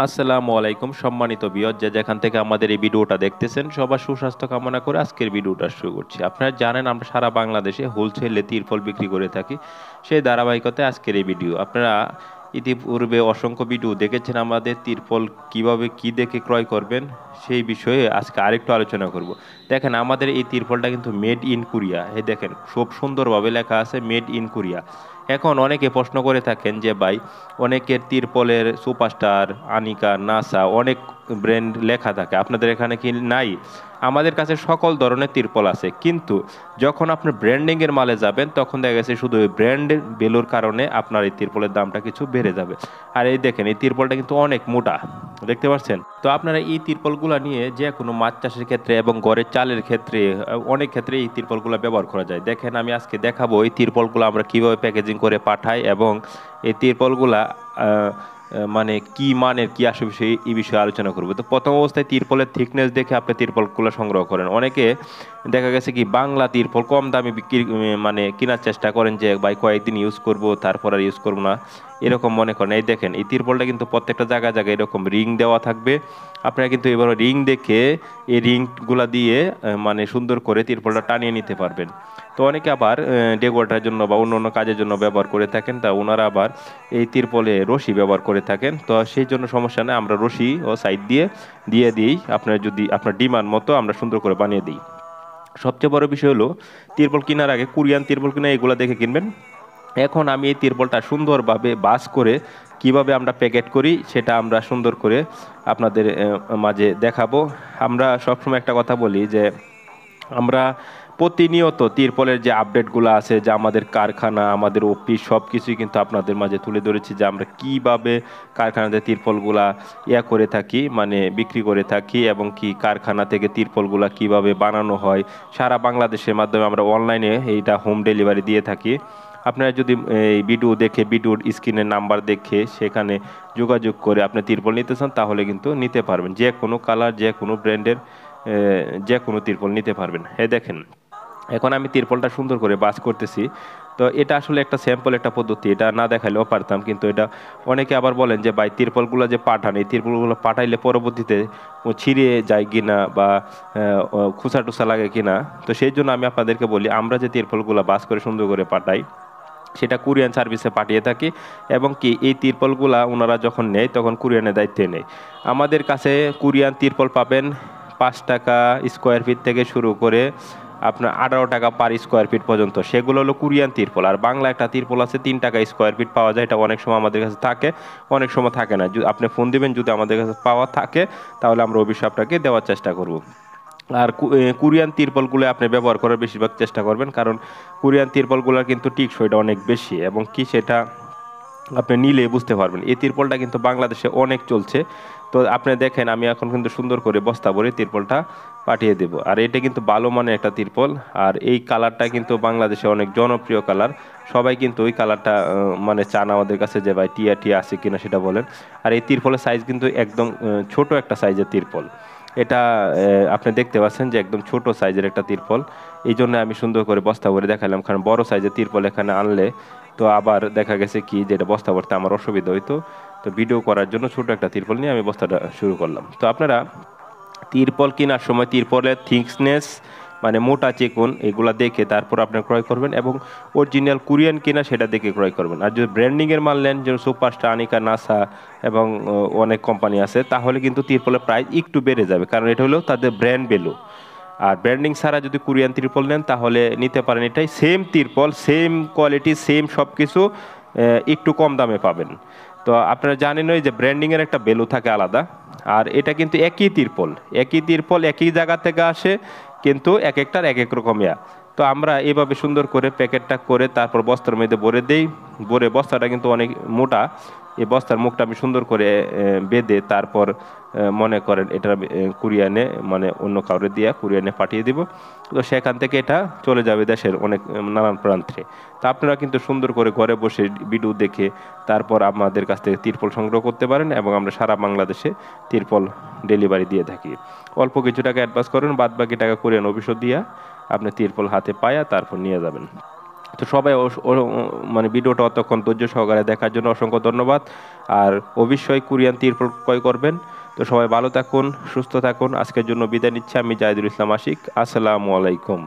আসসালামু আলাইকুম সম্মানিত ভিউয়ার, যে যেখান থেকে আমাদের এই ভিডিওটা দেখতেছেন সবার সুস্বাস্থ্য কামনা করে আজকের ভিডিওটা শুরু করছি। আপনারা জানেন আমরা সারা বাংলাদেশে হোলসেলে তিরপল বিক্রি করে থাকি। সেই ধারাবাহিকতায় আজকের এই ভিডিও। আপনারা ইতিপূর্বে অসংখ্য ভিডিও দেখেছেন আমাদের তিরপল কিভাবে কি দেখে ক্রয় করবেন, সেই বিষয়ে আজকে আরেকটু আলোচনা করব। দেখেন আমাদের এই তিরপলটা কিন্তু মেড ইন কোরিয়া। এই দেখেন খুব সুন্দরভাবে লেখা আছে মেড ইন কোরিয়া। এখন অনেকে প্রশ্ন করে থাকেন যে ভাই, অনেকের তিরপলের সুপারস্টার, আনিকা, নাসা অনেক ব্র্যান্ড লেখা থাকে, আপনাদের এখানে কি নাই? আমাদের কাছে সকল ধরনের তিরপল আছে, কিন্তু যখন আপনি ব্র্যান্ডিংয়ের মালে যাবেন তখন দেখা গেছে শুধু ওই ব্র্যান্ড ভ্যালুর কারণে আপনার এই তিরপলের দামটা কিছু বেড়ে যাবে। আর এই দেখেন এই তিরপলটা কিন্তু অনেক মোটা, দেখতে পাচ্ছেন? তো আপনারা এই তিরপলগুলো নিয়ে যে কোনো মাছ চাষের ক্ষেত্রে এবং ঘরের চালের ক্ষেত্রে অনেক ক্ষেত্রে এই তিরপলগুলো ব্যবহার করা যায়। দেখেন আমি আজকে দেখাবো এই তিরপলগুলো আমরা কিভাবে প্যাকেজিং করে পাঠাই এবং এই তিরপলগুলা মানে কি মানের কি আসে বিষয়ে এই বিষয়ে আলোচনা করবো। তো প্রথম অবস্থায় তিরপলের থিকনেস দেখে আপনি তিরপলগুলো সংগ্রহ করেন। অনেকে দেখা গেছে কি বাংলা তিরপল কম দামে বিক্রি মানে কেনার চেষ্টা করেন যে ভাই কয়েকদিন ইউজ করব তারপর আর ইউজ করবো না, এরকম মনে করেন। এই দেখেন এই তিরপলটা কিন্তু প্রত্যেকটা জায়গায় জায়গায় এরকম রিং দেওয়া থাকবে। আপনারা কিন্তু এবার রিং দেখে এই রিংগুলা দিয়ে মানে সুন্দর করে তিরপলটা টানিয়ে নিতে পারবেন। তো অনেকে আবার ডেকোরেটার জন্য বা অন্য অন্য কাজের জন্য ব্যবহার করে থাকেন, তা ওনারা আবার এই তিরপলে রশি ব্যবহার করে থাকেন। তো সেই জন্য সমস্যা নেই, আমরা রশি ও সাইড দিয়ে দিয়ে দিই। আপনার যদি আপনার ডিমান্ড মতো আমরা সুন্দর করে বানিয়ে দিই। সবচেয়ে বড় বিষয় হলো তিরপল কেনার আগে কোরিয়ান তিরপল কিনা এগুলো দেখে কিনবেন। এখন আমি এই তিরপলটা সুন্দরভাবে বাস করে কিভাবে আমরা প্যাকেট করি সেটা আমরা সুন্দর করে আপনাদের মাঝে দেখাবো। আমরা সবসময় একটা কথা বলি যে আমরা প্রতিনিয়ত তিরপলের যে আপডেটগুলো আছে, যে আমাদের কারখানা, আমাদের অফিস সব কিছুই কিন্তু আপনাদের মাঝে তুলে ধরেছি, যে আমরা কিভাবে কারখানাতে তিরপলগুলা করে থাকি, মানে বিক্রি করে থাকি, এবং কি কারখানা থেকে তিরপলগুলা কিভাবে বানানো হয় সারা বাংলাদেশের মাধ্যমে আমরা অনলাইনে এইটা হোম ডেলিভারি দিয়ে থাকি। আপনারা যদি এই ভিডিও দেখে ভিডিওর স্ক্রিনের নাম্বার দেখে সেখানে যোগাযোগ করে আপনি তিরপল নিতে চান তাহলে কিন্তু নিতে পারবেন, যে কোনো কালার যে কোনো ব্র্যান্ডের যে কোনো তিরপল নিতে পারবেন। হ্যাঁ দেখেন এখন আমি তিরপলটা সুন্দর করে বাস করতেছি। তো এটা আসলে একটা স্যাম্পল একটা পদ্ধতি, এটা না দেখাইলেও পারতাম, কিন্তু এটা অনেকে আবার বলেন যে ভাই তিরপলগুলো যে পাঠান এই তিরপলগুলো পাঠাইলে পরবর্তীতে ছিঁড়ে যায় কিনা বা খুসা টুসা লাগে কিনা। তো সেই জন্য আমি আপনাদেরকে বলি আমরা যে তিরপলগুলো বাস করে সুন্দর করে পাঠাই সেটা কুরিয়ান সার্ভিসে পাঠিয়ে থাকি, এবং কি এই তিরপলগুলা ওনারা যখন নেয় তখন কুরিয়ানের দায়িত্বে নেয়। আমাদের কাছে কুরিয়ান তিরপল পাবেন 5 টাকা স্কোয়ার ফিট থেকে শুরু করে আপনার 18 টাকা পার স্কোয়ার ফিট পর্যন্ত, সেগুলো হলো কুরিয়ান তিরপল। আর বাংলা একটা তিরপল আছে 3 টাকা স্কোয়ার ফিট পাওয়া যায়, এটা অনেক সময় আমাদের কাছে থাকে, অনেক সময় থাকে না। আপনি ফোন দিবেন, যদি আমাদের কাছে পাওয়া থাকে তাহলে আমরা অবশ্যই আপনাকে দেওয়ার চেষ্টা করব। আর কোরিয়ান তিরপলগুলো আপনি ব্যবহার করার বেশিরভাগ চেষ্টা করবেন, কারণ কোরিয়ান তিরপলগুলোর কিন্তু টিকসইটা অনেক বেশি, এবং কি সেটা আপনি নিলে বুঝতে পারবেন। এই তিরপলটা কিন্তু বাংলাদেশে অনেক চলছে। তো আপনি দেখেন আমি এখন কিন্তু সুন্দর করে বস্তা ভরে তিরপলটা পাঠিয়ে দেব। আর এটা কিন্তু ভালো মানের একটা তিরপল, আর এই কালারটা কিন্তু বাংলাদেশে অনেক জনপ্রিয় কালার। সবাই কিন্তু ওই কালারটা মানে চান আমাদের কাছে, যে ভাই টিয়া টিয়া আছে কিনা সেটা বলেন। আর এই তিরপলের সাইজ কিন্তু একদম ছোট একটা সাইজের তিরপল। এটা আপনি দেখতে পাচ্ছেন যে একদম ছোট সাইজের একটা তিরপল। এই জন্য আমি সুন্দর করে বস্তা ভরে দেখালাম, কারণ বড় সাইজের তিরপল এখানে আনলে তো আবার দেখা গেছে কি যেটা বস্তা ভরতে আমার অসুবিধা হইতো। তো ভিডিও করার জন্য ছোট একটা তিরপল নিয়ে আমি বস্তাটা শুরু করলাম। তো আপনারা তিরপল কেনার সময় তিরপলের থিকনেস মানে মোটা চিকন এগুলা দেখে তারপর আপনি ক্রয় করবেন, এবং অরিজিনাল কোরিয়ান কিনা সেটা দেখে ক্রয় করবেন। আর যদি ব্র্যান্ডিংয়ের মাল নেন, যেমন সুপারস্টার, আনিকা, নাসা এবং অনেক কোম্পানি আছে, তাহলে কিন্তু তিরপলের প্রাইস একটু বেড়ে যাবে, কারণ এটা হলো তাদের ব্র্যান্ড ভ্যালু। আর ব্র্যান্ডিং ছাড়া যদি কোরিয়ান তিরপল নেন তাহলে নিতে পারেন, এটাই সেম তিরপল, সেম কোয়ালিটি, সেম সব কিছু, একটু কম দামে পাবেন। তো আপনারা জানেনই যে ব্র্যান্ডিংয়ের একটা ভ্যালু থাকে আলাদা। আর এটা কিন্তু একই তিরপল, একই তিরপল একই জায়গা থেকে আসে, কিন্তু এক একটার এক এক রকম ইয়া। তো আমরা এভাবে সুন্দর করে প্যাকেটটা করে তারপর বস্তার মধ্যে ভরে দেই। ভরে বস্তাটা কিন্তু অনেক মোটা, এই বস্তার মুখটা আমি সুন্দর করে বেঁধে তারপর মনে করেন এটা কুরিয়ানে মানে অন্য কাউরে দিয়ে কুরিয়ানে পাঠিয়ে দিব। তো সেখান থেকে এটা চলে যাবে দেশের অনেক নানান প্রান্তে। তা আপনারা কিন্তু সুন্দর করে ঘরে বসে ভিডিও দেখে তারপর আমাদের কাছ থেকে তিরপল সংগ্রহ করতে পারেন, এবং আমরা সারা বাংলাদেশে তিরপল ডেলিভারি দিয়ে থাকি। অল্প কিছু টাকা অ্যাডভান্স করেন, বাদ বাকি টাকা কুরিয়ান অফিসে দিয়া আপনি তিরপল হাতে পায়া তারপর নিয়ে যাবেন। তো সবাই মানে ভিডিওটা অতক্ষণ ধৈর্য সহকারে দেখার জন্য অসংখ্য ধন্যবাদ। আর অবশ্যই কোরিয়ান তিরপল ক্রয় করবেন। তো সবাই ভালো থাকুন, সুস্থ থাকুন। আজকের জন্য বিদায় নিচ্ছি, আমি জাহিদুল ইসলাম আশিক। আসসালামু আলাইকুম।